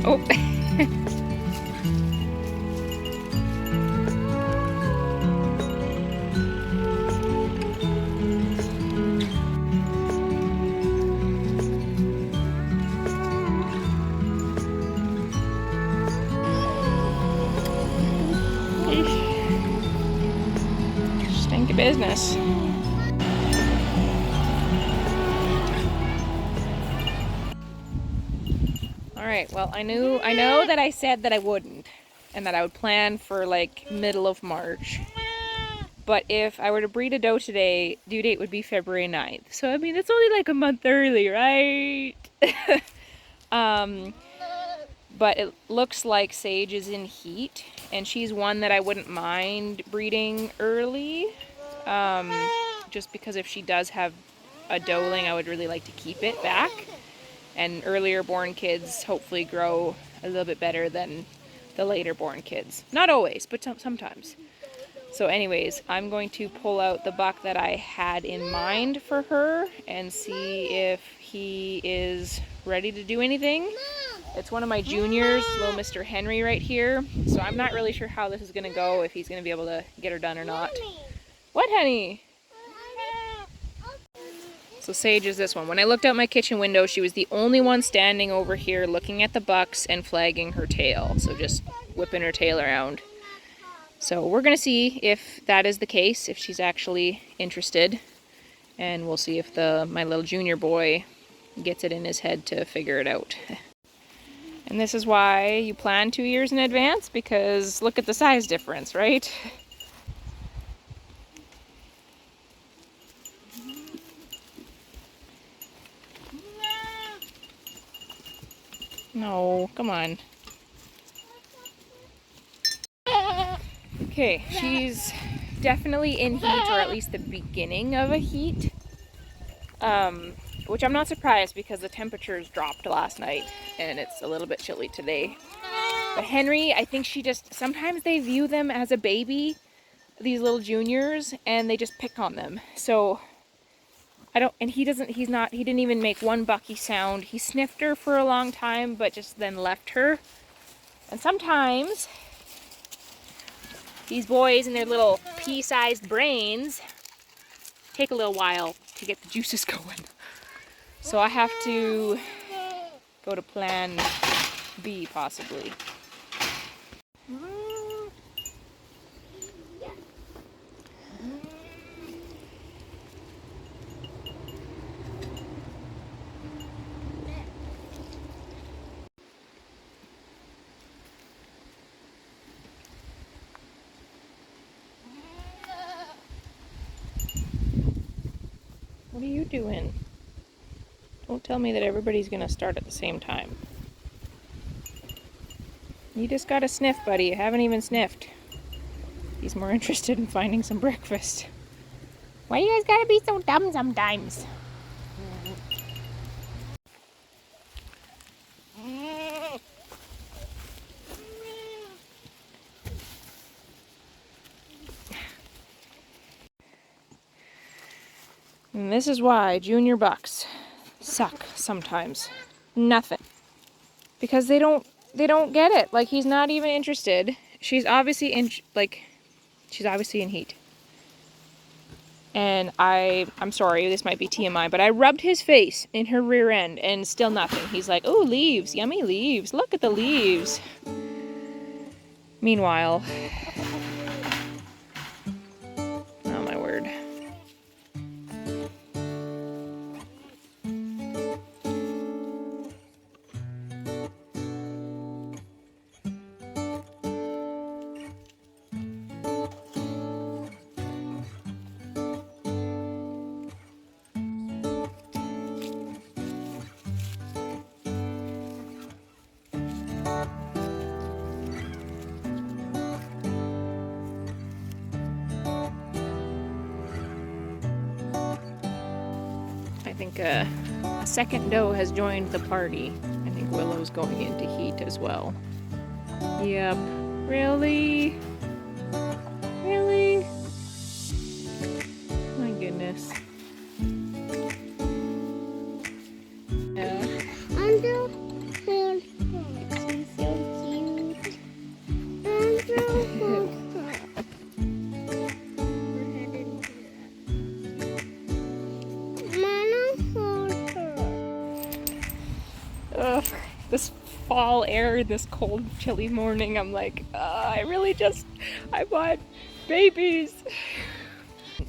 Oh. Stinky business. Alright, well, I know that I said that I wouldn't, and that I would plan for like middle of March. But if I were to breed a doe today, due date would be February 9th. So I mean, it's only like a month early, right? But it looks like Sage is in heat, and she's one that I wouldn't mind breeding early. Just because if she does have a doeling, I would really like to keep it back. And earlier born kids hopefully grow a little bit better than the later born kids. Not always, but sometimes. So anyways, I'm going to pull out the buck that I had in mind for her and see if he is ready to do anything. It's one of my juniors, little Mr. Henry right here. So I'm not really sure how this is going to go, if he's going to be able to get her done or not. What, honey? So Sage is this one. When I looked out my kitchen window, she was the only one standing over here looking at the bucks and flagging her tail. So just whipping her tail around. So we're going to see if that is the case, if she's actually interested. And we'll see if my little junior boy gets it in his head to figure it out. And this is why you plan 2 years in advance, because look at the size difference, right? No, come on. Okay, she's definitely in heat, or at least the beginning of a heat. Which I'm not surprised, because the temperatures dropped last night and it's a little bit chilly today. But Henry, I think she just, sometimes they view them as a baby, these little juniors, and they just pick on them. So he didn't even make one bucky sound. He sniffed her for a long time, but just then left her. And sometimes these boys and their little pea-sized brains take a little while to get the juices going. So I have to go to plan B, possibly. What are you doing? Don't tell me that everybody's gonna start at the same time. You just got to sniff, buddy. You haven't even sniffed. He's more interested in finding some breakfast. Why you guys gotta be so dumb sometimes? And this is why junior bucks suck sometimes. Nothing. Because they don't get it. Like, he's not even interested. She's obviously in heat. And I'm sorry, this might be TMI, but I rubbed his face in her rear end and still nothing. He's like, "Oh, leaves, yummy leaves. Look at the leaves." Meanwhile, oh my word. I think a second doe has joined the party. I think Willow's going into heat as well. Yep. Really? Really? My goodness. Yeah. this fall air, this cold, chilly morning, I'm like, I want babies.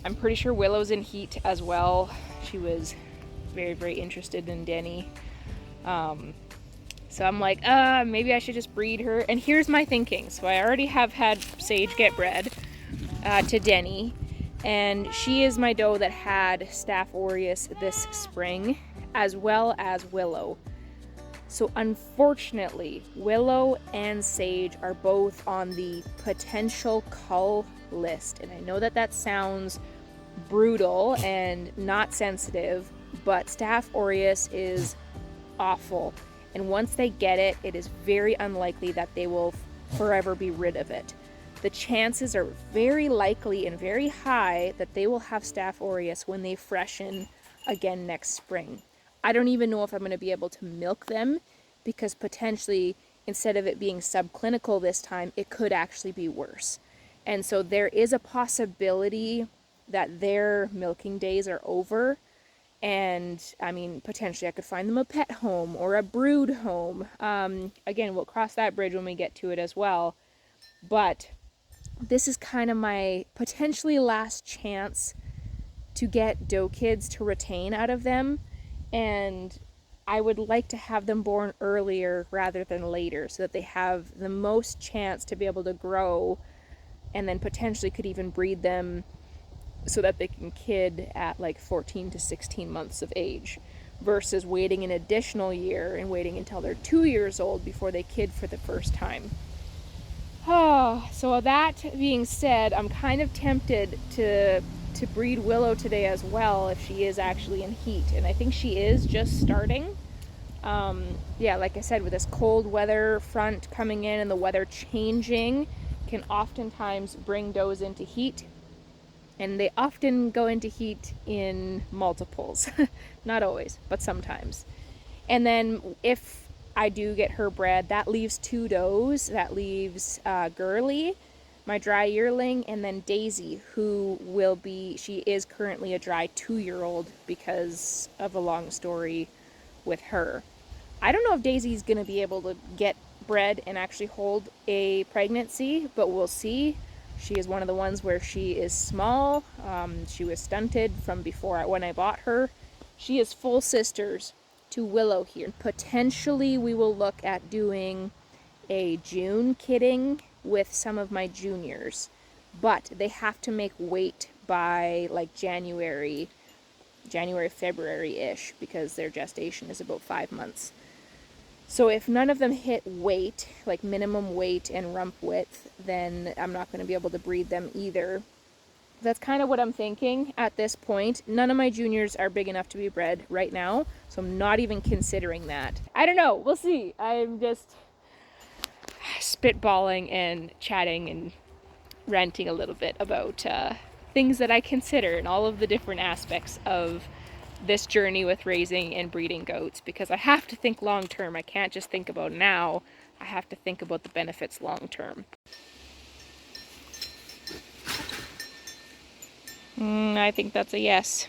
I'm pretty sure Willow's in heat as well. She was very, very interested in Denny. So I'm like, maybe I should just breed her. And here's my thinking. So I already have had Sage get bred to Denny. And she is my doe that had Staph aureus this spring, as well as Willow. So unfortunately, Willow and Sage are both on the potential cull list. And I know that that sounds brutal and not sensitive, but Staph aureus is awful. And once they get it, it is very unlikely that they will forever be rid of it. The chances are very likely and very high that they will have Staph aureus when they freshen again next spring. I don't even know if I'm going to be able to milk them, because potentially, instead of it being subclinical this time, it could actually be worse. And so there is a possibility that their milking days are over. And I mean, potentially I could find them a pet home or a brood home. Again, we'll cross that bridge when we get to it as well. But this is kind of my potentially last chance to get doe kids to retain out of them. And I would like to have them born earlier rather than later, so that they have the most chance to be able to grow, and then potentially could even breed them so that they can kid at like 14 to 16 months of age, versus waiting an additional year and waiting until they're 2 years old before they kid for the first time. So that being said, I'm kind of tempted to breed Willow today as well, if she is actually in heat. And I think she is just starting. Yeah, like I said, with this cold weather front coming in and the weather changing can oftentimes bring does into heat. And they often go into heat in multiples. Not always, but sometimes. And then if I do get her bred, that leaves 2 does. That leaves Girly, my dry yearling, and then Daisy, who will be, she is currently a dry 2-year-old because of a long story with her. I don't know if Daisy's going to be able to get bred and actually hold a pregnancy, but we'll see. She is one of the ones where she is small. She was stunted from before when I bought her. She is full sisters to Willow here. Potentially we will look at doing a June kidding with some of my juniors, but they have to make weight by like January, February-ish, because their gestation is about 5 months. So if none of them hit weight, like minimum weight and rump width, then I'm not going to be able to breed them either. That's kind of what I'm thinking at this point. None of my juniors are big enough to be bred right now, so I'm not even considering that. I don't know. We'll see. I'm just spitballing and chatting and ranting a little bit about things that I consider and all of the different aspects of this journey with raising and breeding goats, because I have to think long term. I can't just think about now. I have to think about the benefits long term. I think that's a yes.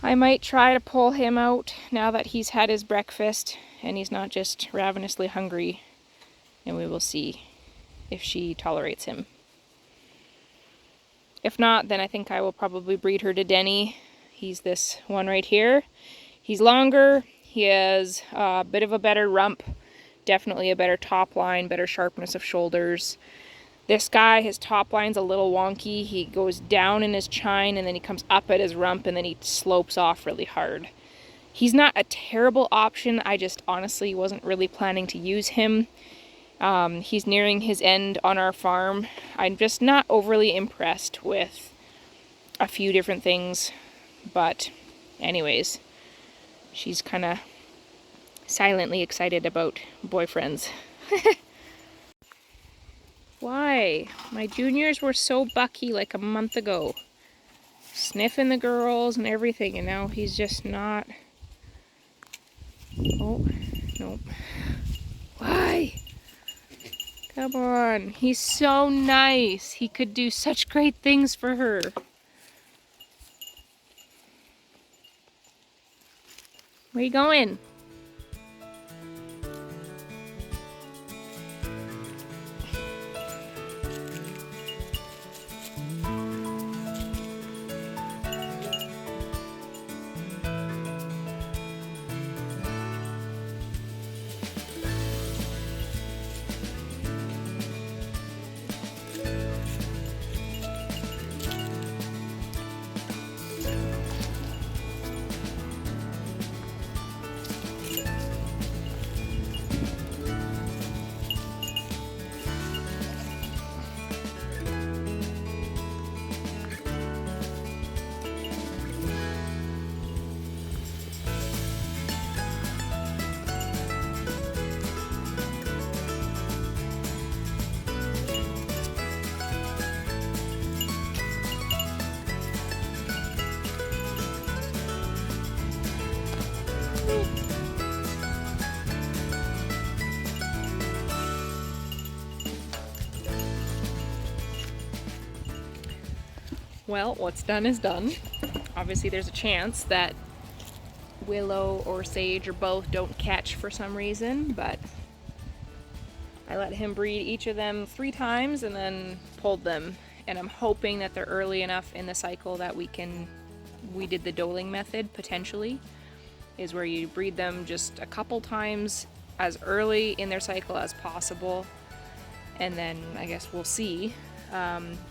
I might try to pull him out now that he's had his breakfast and he's not just ravenously hungry, and we will see if she tolerates him. If not, then I think I will probably breed her to Denny. He's this one right here. He's longer. He has a bit of a better rump. Definitely a better top line, better sharpness of shoulders. This guy, his top line's a little wonky. He goes down in his chine and then he comes up at his rump and then he slopes off really hard. He's not a terrible option. I just honestly wasn't really planning to use him. He's nearing his end on our farm. I'm just not overly impressed with a few different things, but anyways, she's kind of silently excited about boyfriends. Why? My juniors were so bucky like a month ago, sniffing the girls and everything, and now he's just not. Oh, nope. Why? Come on, he's so nice. He could do such great things for her. Where you going? Well, what's done is done. Obviously there's a chance that Willow or Sage or both don't catch for some reason, but I let him breed each of them 3 times and then pulled them. And I'm hoping that they're early enough in the cycle that we did the doling method potentially, is where you breed them just a couple times as early in their cycle as possible. And then I guess we'll see.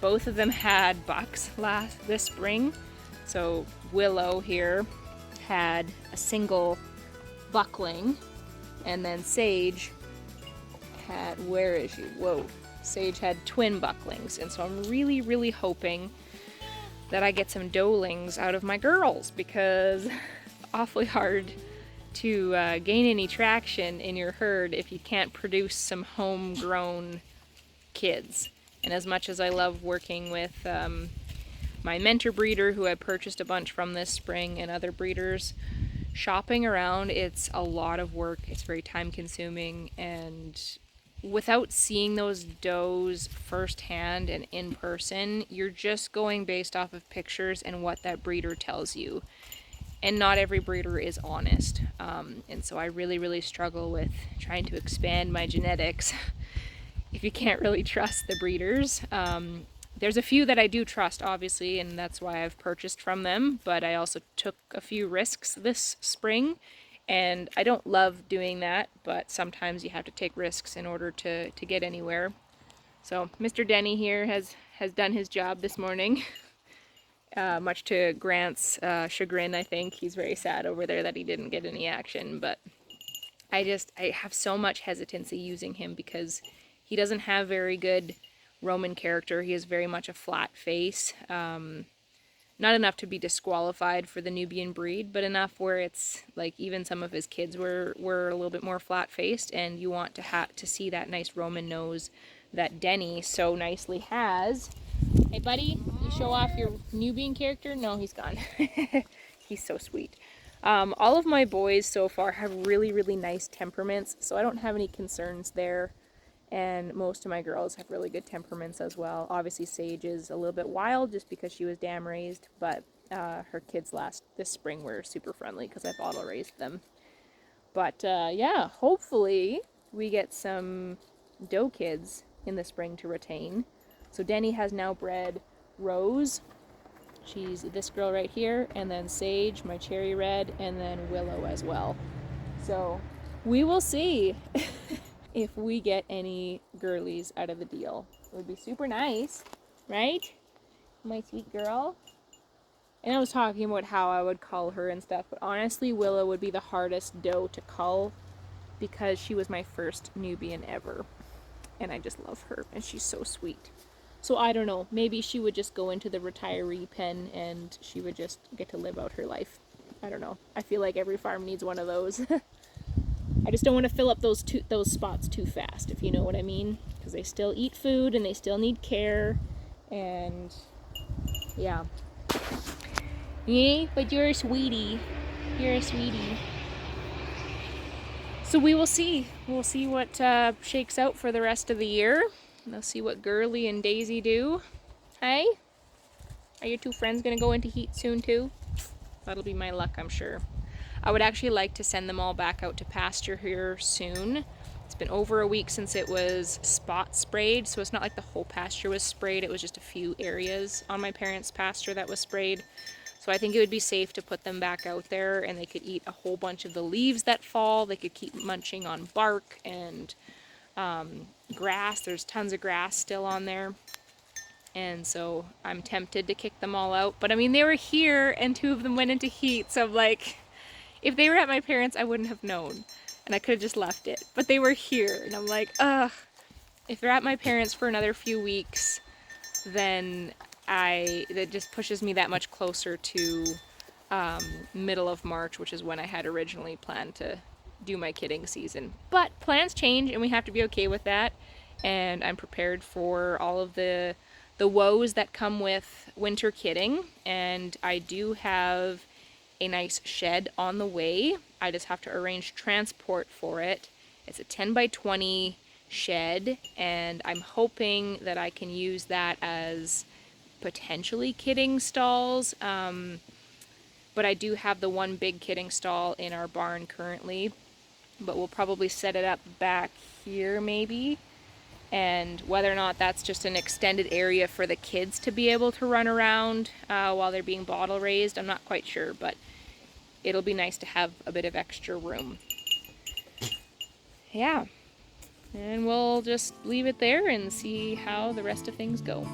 Both of them had bucks this spring. So Willow here had a single buckling, and then Sage had, where is she? Whoa. Sage had twin bucklings. And so I'm really, really hoping that I get some dolings out of my girls, because it's awfully hard to gain any traction in your herd if you can't produce some homegrown kids. And as much as I love working with my mentor breeder, who I purchased a bunch from this spring, and other breeders, shopping around, it's a lot of work. It's very time consuming, and without seeing those does firsthand and in person, you're just going based off of pictures and what that breeder tells you. And not every breeder is honest. And so I really, really struggle with trying to expand my genetics if you can't really trust the breeders. There's a few that I do trust, obviously, and that's why I've purchased from them, but I also took a few risks this spring, and I don't love doing that, but sometimes you have to take risks in order to get anywhere. So Mr. Denny here has done his job this morning, much to Grant's chagrin, I think. He's very sad over there that he didn't get any action, but I have so much hesitancy using him because he doesn't have very good Roman character. He is very much a flat face. Not enough to be disqualified for the Nubian breed, but enough where it's like even some of his kids were a little bit more flat-faced, and you want to see that nice Roman nose that Denny so nicely has. Hey buddy, you show off your Nubian character? No, he's gone. He's so sweet. All of my boys so far have really, really nice temperaments, so I don't have any concerns there. And most of my girls have really good temperaments as well. Obviously Sage is a little bit wild just because she was dam raised, but her kids this spring were super friendly because I bottle raised them. But yeah, hopefully we get some doe kids in the spring to retain. So Denny has now bred Rose. She's this girl right here, and then Sage, my cherry red, and then Willow as well. So we will see if we get any girlies out of the deal. It would be super nice, right? My sweet girl. And I was talking about how I would cull her and stuff, but honestly, Willow would be the hardest doe to cull because she was my first Nubian ever. And I just love her, and she's so sweet. So I don't know, maybe she would just go into the retiree pen and she would just get to live out her life. I don't know. I feel like every farm needs one of those. I just don't want to fill up those spots too fast, if you know what I mean. Because they still eat food and they still need care. And yeah. Yeah, but you're a sweetie. You're a sweetie. So we will see. We'll see what shakes out for the rest of the year. We'll see what Girly and Daisy do. Hey? Are your two friends going to go into heat soon too? That'll be my luck, I'm sure. I would actually like to send them all back out to pasture here soon. It's been over a week since it was spot sprayed, so it's not like the whole pasture was sprayed. It was just a few areas on my parents' pasture that was sprayed. So I think it would be safe to put them back out there, and they could eat a whole bunch of the leaves that fall. They could keep munching on bark and grass. There's tons of grass still on there. And so I'm tempted to kick them all out. But I mean, they were here and 2 of them went into heat. So I'm like, if they were at my parents', I wouldn't have known. And I could have just left it. But they were here. And I'm like, ugh. If they're at my parents' for another few weeks, then that just pushes me that much closer to middle of March, which is when I had originally planned to do my kidding season. But plans change and we have to be okay with that. And I'm prepared for all of the woes that come with winter kidding. And I do have a nice shed on the way. I just have to arrange transport for it. It's a 10 by 20 shed, and I'm hoping that I can use that as potentially kidding stalls. But I do have the one big kidding stall in our barn currently, but we'll probably set it up back here maybe. And whether or not that's just an extended area for the kids to be able to run around while they're being bottle raised, I'm not quite sure, but it'll be nice to have a bit of extra room. Yeah, and we'll just leave it there and see how the rest of things go.